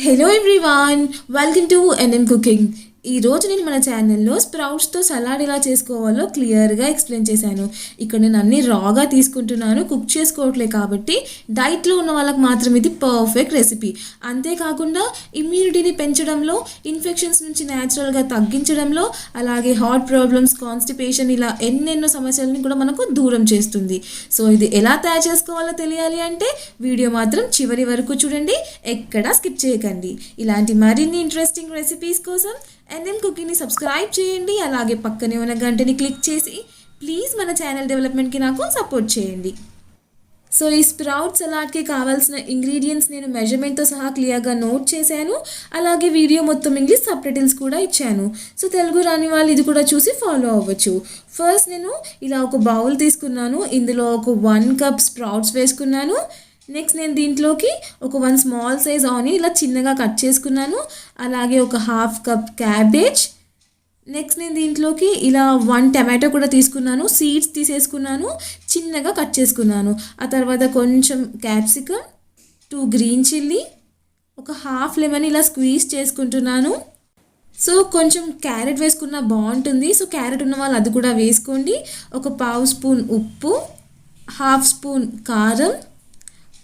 Hello everyone, welcome to NM Cooking. ఈ రోజు నేను మన ఛానల్లో స్ప్రౌట్స్తో సలాడ్ ఎలా చేసుకోవాలో క్లియర్గా ఎక్స్ప్లెయిన్ చేశాను. ఇక్కడ నేను అన్ని రాగా తీసుకుంటున్నాను, కుక్ చేసుకోవట్లే. కాబట్టి డైట్లో ఉన్న వాళ్ళకి మాత్రం ఇది పర్ఫెక్ట్ రెసిపీ. అంతేకాకుండా ఇమ్యూనిటీని పెంచడంలో, ఇన్ఫెక్షన్స్ నుంచి న్యాచురల్గా తగ్గించడంలో, అలాగే హార్ట్ ప్రాబ్లమ్స్, కాన్స్టిపేషన్ ఇలా ఎన్నెన్నో సమస్యలను కూడా మనకు దూరం చేస్తుంది. సో ఇది ఎలా తయారు చేసుకోవాలో తెలియాలి అంటే వీడియో మాత్రం చివరి వరకు చూడండి, ఎక్కడా స్కిప్ చేయకండి. ఇలాంటి మరిన్ని ఇంట్రెస్టింగ్ రెసిపీస్ కోసం NM కుకింగ్ని సబ్స్క్రైబ్ చేయండి. అలాగే పక్కనే ఉన్న గంటని క్లిక్ చేసి ప్లీజ్ మన ఛానల్ డెవలప్మెంట్కి నాకు సపోర్ట్ చేయండి. సో ఈ స్ప్రౌట్ సలాడ్కి కావాల్సిన ఇంగ్రీడియంట్స్ నేను మెజర్మెంట్తో సహా క్లియర్గా నోట్ చేశాను. అలాగే వీడియో మొత్తం ఇంగ్లీష్ సబ్‌టైటిల్స్ కూడా ఇచ్చాను. సో తెలుగు రాని వాళ్ళు ఇది కూడా చూసి ఫాలో అవ్వచ్చు. ఫస్ట్ నేను ఇలా ఒక బౌల్ తీసుకున్నాను. ఇందులో ఒక 1 కప్ స్ప్రౌట్స్ వేసుకున్నాను. నెక్స్ట్ నేను దీంట్లోకి ఒక 1 స్మాల్ సైజ్ ఆనియన్ ఇలా చిన్నగా కట్ చేసుకున్నాను. అలాగే ఒక 1/2 కప్ క్యాబేజ్. నెక్స్ట్ నేను దీంట్లోకి ఇలా 1 టమాటో కూడా తీసుకున్నాను, సీడ్స్ తీసేసుకున్నాను, చిన్నగా కట్ చేసుకున్నాను. ఆ తర్వాత కొంచెం క్యాప్సికమ్, 2 గ్రీన్ చిల్లీ, ఒక 1/2 లెమన్ ఇలా స్క్వీజ్ చేసుకుంటున్నాను. సో కొంచెం క్యారెట్ వేసుకున్న బాగుంటుంది. సో క్యారెట్ ఉన్న వాళ్ళు అది కూడా వేసుకోండి. ఒక 1/2 స్పూన్ ఉప్పు, 1/2 స్పూన్ కారం,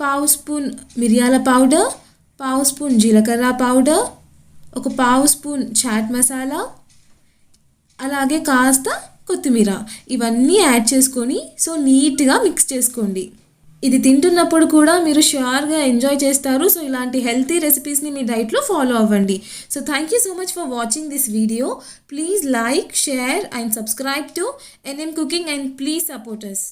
1/2 స్పూన్ మిరియాల పౌడర్, 1/2 స్పూన్ జీలకర్ర పౌడర్, ఒక 1/2 స్పూన్ చాట్ మసాలా, అలాగే కాస్త కొత్తిమీర ఇవన్నీ యాడ్ చేసుకొని సో నీట్గా మిక్స్ చేసుకోండి. ఇది తింటున్నప్పుడు కూడా మీరు ష్యూర్గా ఎంజాయ్ చేస్తారు. సో ఇలాంటి హెల్తీ రెసిపీస్ని మీ డైట్లో ఫాలో అవ్వండి. So thank you so much for watching this video. Please like, share and subscribe to NM cooking and please support us.